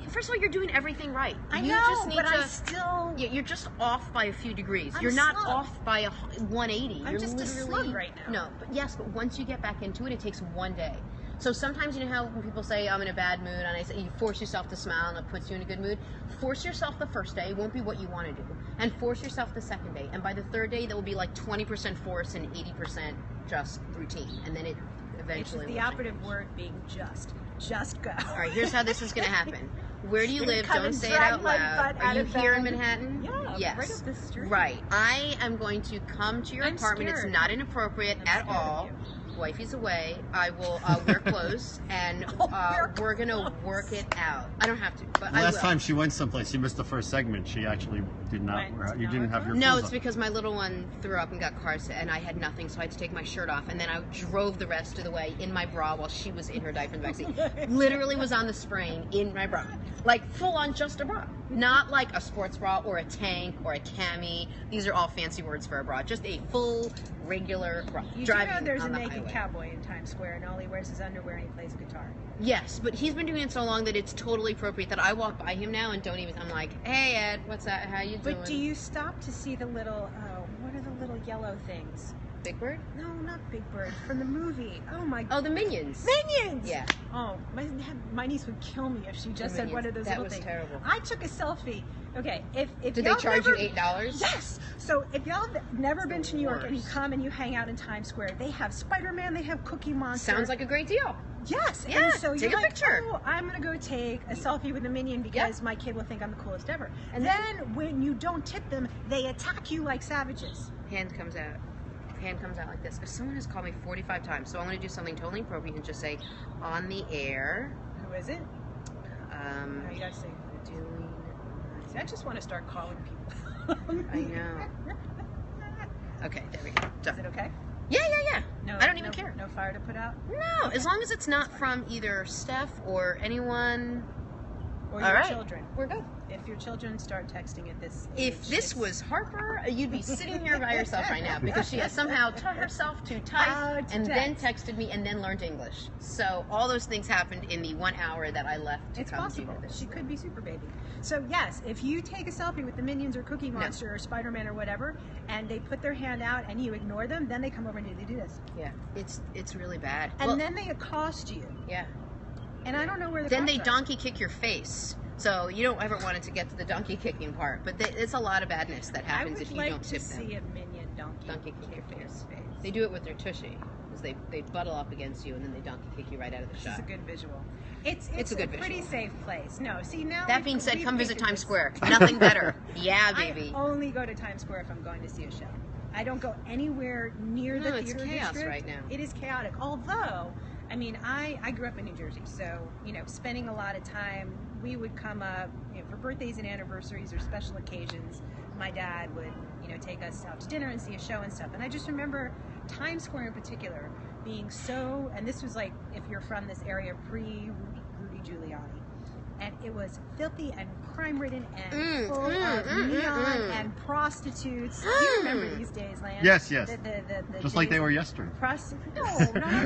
first of all, you're doing everything right. I You know, just need but to, I still... You're just off by a few degrees. I'm You're a not slug. off by 180. I'm You're just a slug right now. No, but once you get back into it, it takes one day. So sometimes, you know how when people say, I'm in a bad mood, and I say, you force yourself to smile, and it puts you in a good mood. Force yourself the first day. It won't be what you want to do. And force yourself the second day. And by the third day, that will be 20% force and 80% just routine. And then it eventually It's the operative word being just. Just go. All right, here's how this is going to happen. Where do you live? come Don't and say it drag out my loud. butt Are out you of here in bed. Manhattan? Yeah, Yes. right up the street. Right. I am going to come to your I'm apartment. scared. It's not inappropriate I'm at scared of all. you. Wifey's away. I will wear clothes, and we're going to work it out. I don't have to, but I will. Last time she went someplace, she missed the first segment. She actually did not. You didn't have your No, clothes it's on. because my little one threw up and got car sick, and I had nothing, so I had to take my shirt off, and then I drove the rest of the way in my bra while she was in her diaper in the backseat. Literally was on the sprain in my bra, full on just a bra, not like a sports bra or a tank or a cami. These are all fancy words for a bra. Just a full regular bra. You do driving know there's on a the naked highway. cowboy in Times Square, and all he wears is underwear and he plays guitar. Yes, but he's been doing it so long that it's totally appropriate that I walk by him now and don't even. I'm like, hey Ed, what's that? How you doing? But do you stop to see the little, what are the little yellow things? Big Bird? No, not Big Bird. From the movie. Oh my. Oh, the Minions. Minions. Yeah. Oh, my niece would kill me if she just said one of those that little was things. terrible. I took a selfie. Okay, if Did y'all they charge never, you $8? Yes. So if y'all have never been the to New York and you worst. come and you hang out in Times Square, they have Spider-Man, they have Cookie Monster. Sounds like a great deal. Yes. Yeah, And so take you're a like, picture. oh, I'm gonna go take a selfie with a minion because my kid will think I'm the coolest ever. And then when you don't tip them, they attack you like savages. Hand comes out. Hand comes out like this. If someone has called me 45 times, so I'm going to do something totally appropriate and just say, on the air. Who is it? No, you gotta say. Doing. See, I just want to start calling people. I know. Okay, there we go. Done. Is it okay? Yeah. No, I don't even no- care. No fire to put out? No, as long as it's not from either Steph or anyone. Or All your right. children. We're good. If your children start texting at this age, If this it's- was Harper, you'd be sitting here by yourself right now because she has somehow taught herself to How type to and then text. texted me and then learned English. So all those things happened in the 1 hour that I left to It's come possible. do this. She could be super baby. So yes, if you take a selfie with the Minions or Cookie Monster or Spider-Man or whatever, and they put their hand out and you ignore them, then they come over and they do this. Yeah, it's really bad. And Well, then they accost you. yeah. And I don't know where the Then cops they are. donkey kick your face. So you don't ever want it to get to the donkey kicking part. But it's a lot of badness that I happens would if you like don't to tip them. see a Minion donkey Kick your face. face. They do it with their tushy. Because they buttle up against you and then they donkey kick you right out of the This shot. is a good visual. It's It's a good pretty visual. safe place. No, see now. That being said, we've come visit taken Times this- Square. Nothing better. Yeah, baby. I only go to Times Square if I'm going to see a show. I don't go anywhere near the No, it's theater chaos district. right now. It is chaotic. Although, I mean, I grew up in New Jersey, so spending a lot of time. We would come up for birthdays and anniversaries or special occasions. My dad would take us out to dinner and see a show and stuff. And I just remember Times Square in particular being so. And this was like if you're from this area pre-Rudy Giuliani. And it was filthy and crime-ridden and full of neon and prostitutes. Do you remember these days, Lance? Yes. The Just like they days were of yesterday. No.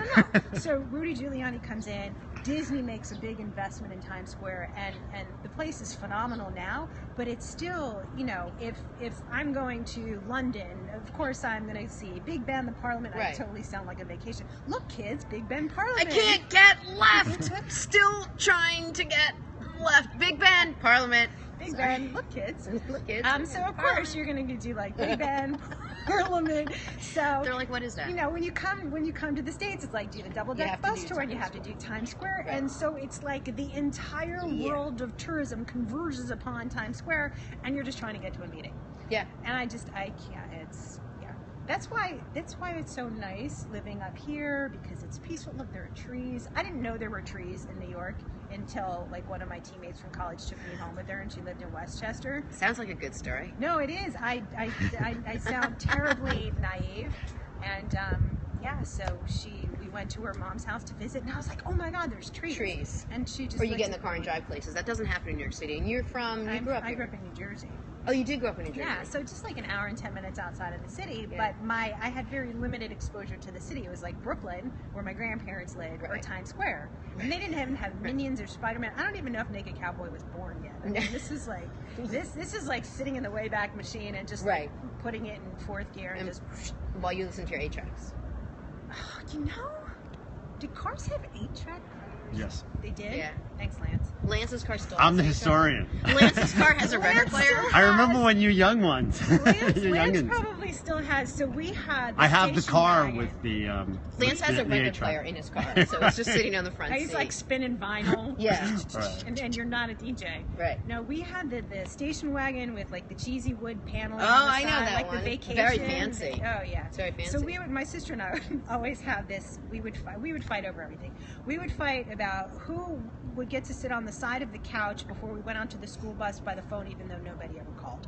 So Rudy Giuliani comes in. Disney makes a big investment in Times Square, and the place is phenomenal now. But it's still, if I'm going to London, of course I'm going to see Big Ben, the Parliament. I Right. totally sound like a vacation. Look, kids, Big Ben I Parliament. can't get left. Still trying to get left. Big Ben, Parliament. Big Ben, look, kids. Look, kids. So of course you're going to do like Big Ben, Parliament. So They're like, what is that? when you come to the States, it's like do the double You deck have to bus do tour and you Times have to do Times Square, Right. and so it's like the entire world of tourism converges upon Times Square, and you're just trying to get to a meeting. Yeah. And I can't. That's why it's so nice living up here because it's peaceful. Look, there are trees. I didn't know there were trees in New York until like one of my teammates from college took me home with her, and she lived in Westchester. Sounds like a good story. No, it is. I sound terribly naive, and so we went to her mom's house to visit, and I was like, oh my God, there's trees. Trees. And she just Or you looked get in the at car and me. drive places. That doesn't happen in New York City. And you grew up I here. grew up in New Jersey. Oh, you did grow up in New Jersey. Yeah, so just like an hour and 10 minutes outside of the city, Yeah. but I had very limited exposure to the city. It was like Brooklyn, where my grandparents lived, or Right. Times Square. And they didn't even have Minions or Spider-Man. I don't even know if Naked Cowboy was born yet. I mean, this is like this is like sitting in the Wayback Machine and just Right. like, putting it in fourth gear and just While you listen to your 8-tracks. did cars have 8-track? Yes. They did? Yeah. Thanks, Lance. Lance's car still I'm the has 8-track. historian. Lance's car has a record Lance player. still I remember when you young ones. Lance, you Lance youngins. probably still has. So we had. I have the station car wagon. with the. Lance has a the record 8-track. player in his car, so it's just sitting on the front I used seat. to like spinning vinyl. Yeah. Right. And you're not a DJ. Right. No, we had the station wagon with like the cheesy wood panel. Oh, on the I know side, that like one. the vacation. Very fancy. Oh yeah. It's very fancy. So my sister and I would always have this. We would fight over everything. We would fight about who would get to sit on the side of the couch before we went onto the school bus by the phone, even though nobody ever called.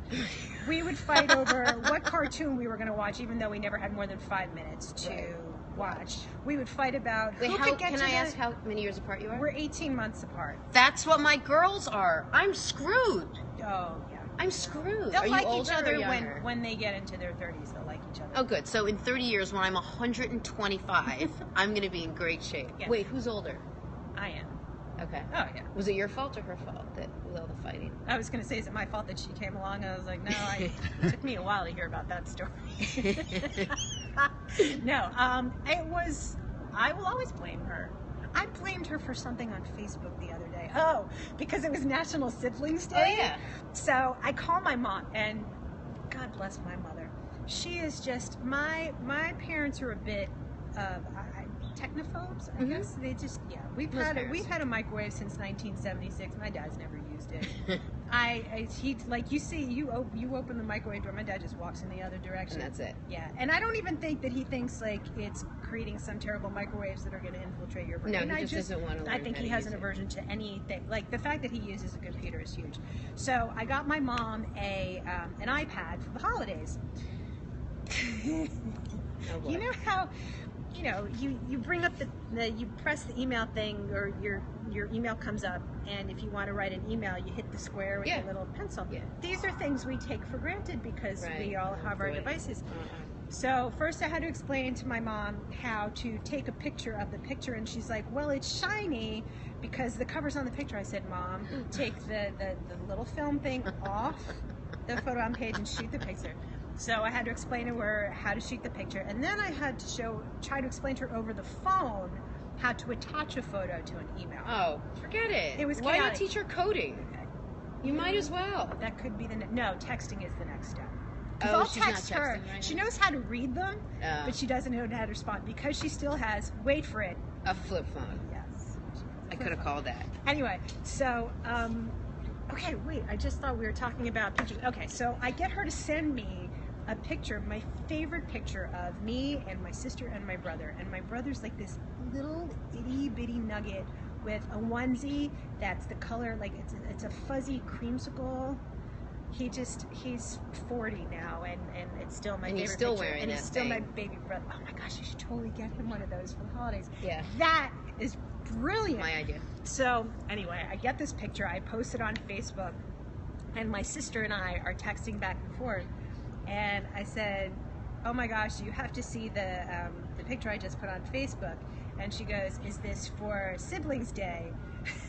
We would fight over what cartoon we were going to watch, even though we never had more than 5 minutes to watch. We would fight about Wait, who could get can to I the, ask how many years apart you are? We're 18 months apart. That's what my girls are. I'm screwed. Oh yeah. I'm screwed. They'll are you like older each or other younger? when they get into their 30s. They'll like each other. Oh, good. So in 30 years, when I'm 125, I'm going to be in great shape. Yeah. Wait, who's older? I am. Okay. Oh yeah. Was it your fault or her fault that with all the fighting? I was going to say, is it my fault that she came along? I was like, no. It took me a while to hear about that story. No, it was. I will always blame her. I blamed her for something on Facebook the other day. Oh, because it was National Siblings Day. Oh, yeah. So I called my mom, and God bless my mother. She is just my parents are a bit technophobes. I guess they just we've had a microwave since 1976. My dad's never used it. He like you see you open the microwave door. My dad just walks in the other direction. And that's it. Yeah, and I don't even think that he thinks like it's creating some terrible microwaves that are going to infiltrate your brain. No, he just doesn't want to learn I think how he to has use an it. aversion to anything. Like the fact that he uses a computer is huge. So I got my mom an iPad for the holidays. Oh, boy. You know how you bring up you press the email thing, or your email comes up, and if you want to write an email, you hit the square with a little pencil. Yeah. These are things we take for granted because we all have our devices. So first I had to explain to my mom how to take a picture of the picture, and she's like, well, it's shiny because the cover's on the picture. I said, Mom, take the little film thing off the photo on page and shoot the picture. So I had to explain to her how to shoot the picture, and then I had to try to explain to her over the phone how to attach a photo to an email. Oh, forget it. It was Why not chaotic. teach her coding? You might as well. That could be no, texting is the next step. Oh, Because I'll she's not text her. texting right She now? knows how to read them, but she doesn't know how to respond because she still has, wait for it, A flip phone. yes. I could have called that. Anyway, so, okay, wait, I just thought we were talking about pictures. Okay, so I get her to send me a picture, my favorite picture of me and my sister and my brother. And my brother's like this little itty bitty nugget with a onesie that's the color, like it's a fuzzy creamsicle. He's 40 now, and it's still my And favorite he's still picture. wearing and that he's still my thing. baby brother. Oh my gosh, you should totally get him one of those for the holidays. Yeah. That is brilliant. My idea. So anyway, I get this picture, I post it on Facebook, and my sister and I are texting back and forth, and I said, oh my gosh, you have to see the picture I just put on Facebook. And she goes, is this for Siblings Day?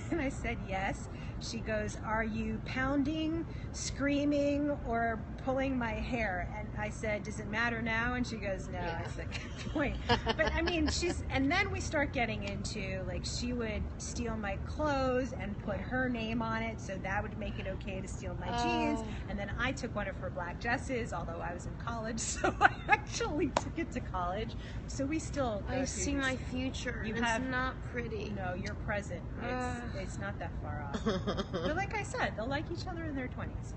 And I said, yes. She goes, are you pounding, screaming, or pulling my hair? And I said, does it matter now? And she goes, no. Yeah. I said, good point. But I mean, and then we start getting into, like, she would steal my clothes and put her name on it, so that would make it okay to steal my jeans. And then I took one of her black dresses, although I was in college, so I actually took it to college. So we still go I through see this. my future. You It's have- not pretty. No, you're present. It's not that far off. But like I said, they'll like each other in their 20s.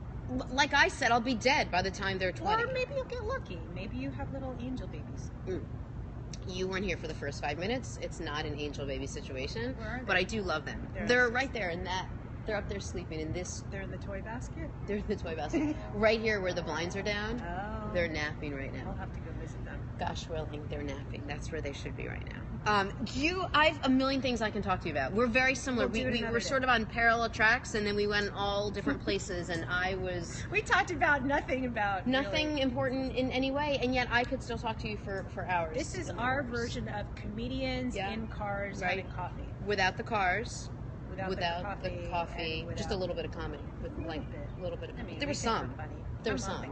Like I said, I'll be dead by the time they're 20. Or maybe you'll get lucky. Maybe you have little angel babies. You weren't here for the first 5 minutes. It's not an angel baby situation, Where are but they? I do love them. They're They're upstairs. right there in that. They're up there sleeping in this. They're in the toy basket? They're in the toy basket. Right here where the blinds are down. Oh. They're napping right I'll now. have to go visit them. Gosh willing, they're napping. That's where they should be right now. I've a million things I can talk to you about. We're very similar. We'll do it We another were day. sort of on parallel tracks, and then we went all different places, and I was We talked about nothing about nothing really. important in any way, and yet I could still talk to you for hours. This is and our hours. version of comedians Yeah. in cars Right. having coffee. Without the cars, Without the coffee, and just a little bit of comedy. With like a little bit of. There was some. There was some.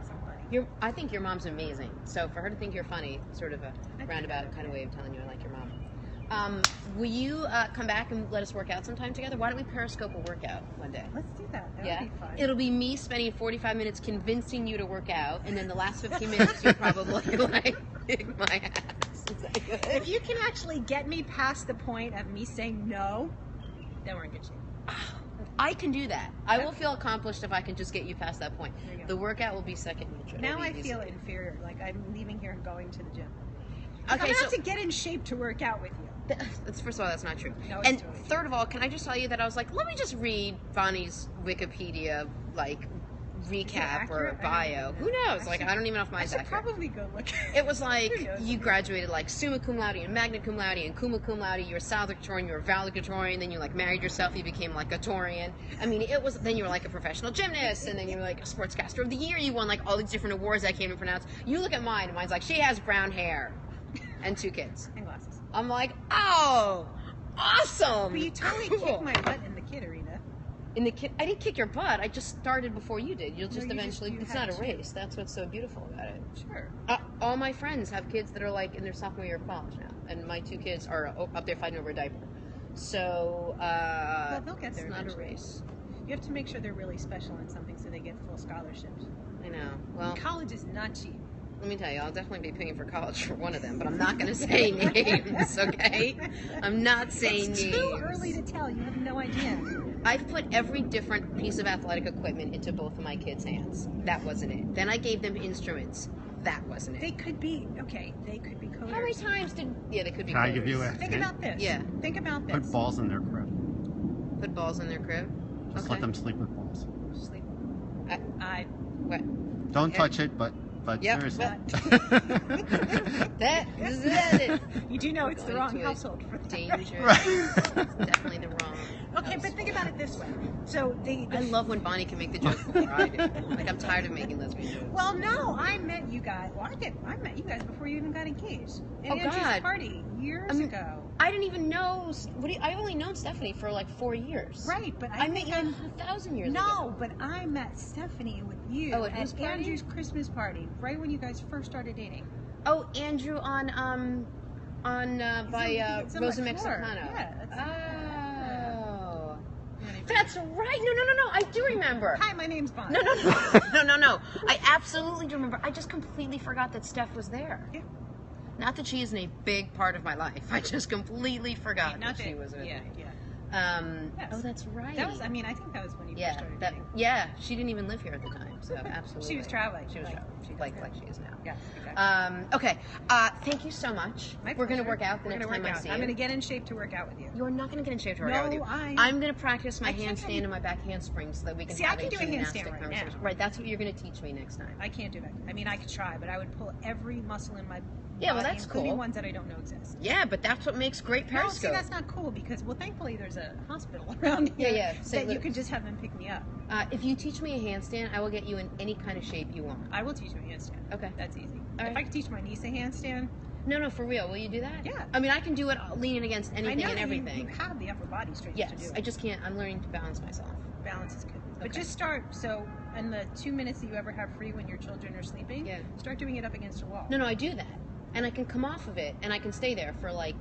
I think your mom's amazing. So for her to think you're funny, sort of a roundabout kind of way of telling you I like your mom. Will you come back and let us work out sometime together? Why don't we Periscope a workout one day? Let's do that. That Yeah, would be fun. it'll be me spending 45 minutes convincing you to work out, and then the last 15 minutes you'll probably like kick my ass. Is that good? If you can actually get me past the point of me saying no, then we're in good shape. I can do that. I will feel accomplished if I can just get you past that point. There you go. The workout will be second nature. It'll Now be I easy. feel inferior, like I'm leaving here and going to the gym. I'm Okay, gonna so have to get in shape to work out with you. that's, first of all, that's not true. No, it's And totally true. third of all, can I just tell you that I was like, let me just read Bonnie's Wikipedia like recap or accurate? I bio. don't Who know. knows? Like, I don't even know if I mine's should accurate. probably go look. It was like Who knows? you graduated like summa cum laude and magna cum laude and kumma cum laude. You were salutatorian, you were valedictorian, then you like married yourself, you became like a Torian. I mean, it was. Then you were like a professional gymnast, and then you were like a sportscaster of the year. You won like all these different awards I can't even pronounce. You look at mine, and mine's like she has brown hair and 2 kids. And glasses. I'm like, oh, awesome. But you totally Cool. kicked my butt in the kid arena. I didn't kick your butt. I just started before you did. You'll just you eventually. you It's had not a to. race. That's what's so beautiful about it. Sure. All my friends have kids that are like in their sophomore year of college now, and my 2 kids are up there fighting over a diaper. So Well, they'll get there it's not a eventually. race. You have to make sure they're really special in something so they get full scholarships. I know. Well, College is not cheap. let me tell you, I'll definitely be paying for college for one of them, but I'm not going to say names, okay? I'm not saying It's names. too early to tell. You have no idea. I've put every different piece of athletic equipment into both of my kids' hands. That wasn't it. Then I gave them instruments. That wasn't it. They could be coders. How many times did... Yeah, they could be Can I give you coders. a Think hint? about this. Yeah. Think about this. Put balls in their crib. Put balls in their crib? Just Okay. let them sleep with balls. Sleep. I- I What? Don't Okay. touch it, but Yep, seriously. That is it. You do know it's the Going wrong to a household for that. Danger. Right. It's definitely the wrong. Okay, but think about it this way. So I love when Bonnie can make the joke before I do. Like, I'm tired of making lesbian jokes. Well, no, I met you guys. Well, I met you guys before you even got engaged. At Oh, Andrew's God. party years Um, ago. I didn't even know. I only known Stephanie for like 4 years. Right, but I met you 1,000 years ago. No, but I met Stephanie with you Oh, at whose party? Andrew's Christmas party, right when you guys first started dating. Oh, Andrew on by It's on Rosa my floor. Mexicano. Yeah, Oh, that's- that's right. No. I do remember. Hi, my name's Bonnie. No. I absolutely do remember. I just completely forgot that Steph was there. Yeah. Not that she isn't a big part of my life. I just completely forgot Not that she that- was with yeah, me. yeah. Oh, that's right. That was. I mean, I think that was when you first Yeah, started that. dating. Yeah, she didn't even live here at the time, so absolutely. She was traveling. She was like traveling, she does like now. she is now. Yeah, exactly. Okay. Thank you so much. My We're gonna pleasure. work out the We're next gonna time work I out. see I'm you. gonna get in shape to work out with you. You're not gonna get in shape to work No, out with you. I- I'm gonna practice my I can't handstand and my back handspring so that we can See, I have can a do a handstand gymnastic right conversation. now. Right, that's what you're gonna teach me next time. I can't do that. I mean, I could try, but I would pull every muscle in my Yeah, well, body, that's including cool. ones that I don't know exist. Yeah, but that's what makes great No, see, Periscope. that's not cool because, well, thankfully there's a hospital around Yeah, here yeah. So that you can just have them pick me up. If you teach me a handstand, I will get you in any kind of shape you want. I will teach you a handstand. Okay. That's easy. All If right. I could teach my niece a handstand, No, for real. Will you do that? Yeah. I mean, I can do it leaning against I anything know and that everything. You have the upper body strength to Yes, do it. I just can't. I'm learning to balance myself. Balance is good. But Okay. just start, so in the 2 minutes that you ever have free when your children are sleeping, Yeah. start doing it up against a wall. No, I do that. And I can come off of it and I can stay there for like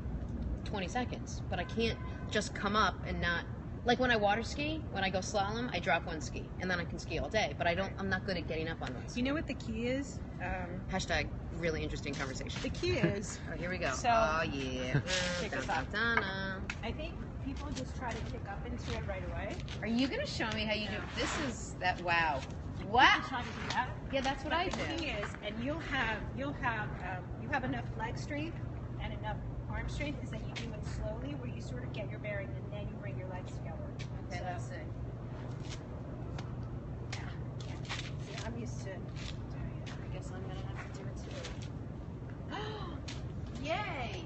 20 seconds. But I can't just come up and not. Like when I water ski, when I go slalom, I drop one ski and then I can ski all day. But I'm not good at getting up on one ski. You know what the key is? Hashtag really interesting conversation. The key is, Oh, here we go. So- Oh, yeah. Check this out. I think people just try to kick up into it right away. Are you going to show me how you do it? This is that. Wow. People Wow. try to do that. Yeah, that's what I But the do. key is, and you have enough leg strength and enough arm strength, is that you do it slowly, where you sort of get your bearing, and then you bring your legs together. Okay, let's see. Yeah. See, I'm used to. I guess I'm gonna have to do it too. Yay!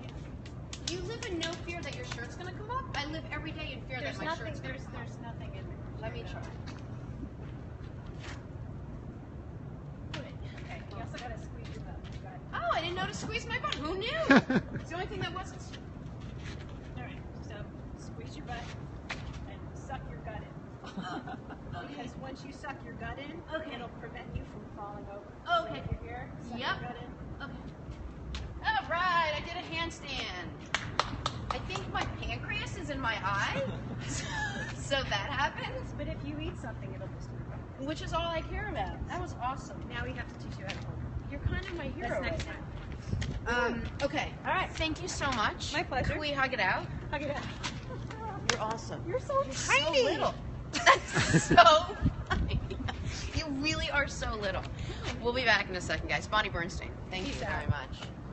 You live in no fear that your shirt's gonna come up? I live every day in fear There's that my nothing. shirt's gonna There's come up. nothing in there. Let me try. Good. Okay. You also gotta squeeze your butt. You got it. Oh, I didn't know to squeeze my butt. Who knew? It's the only thing that wasn't. All right. So squeeze your butt and suck your gut in. Because once you suck your gut in, Okay. it'll prevent you from falling over. Okay. So if you're here, suck Yep. your gut in. Okay. All right, I did a handstand. I think my pancreas is in my eye, so that happens, But if you eat something, it'll boost your gut. which is all I care about. That was awesome. Now we have to teach you how to hold. You're kind of my hero That's next right time. now. Okay. All right. Thank you so much. My pleasure. Can we hug it out? Hug it out. You're awesome. You're so You're tiny. so little. That's so funny. You really are so little. We'll be back in a second, guys. Bonnie Bernstein. Thank you Peace very out. much.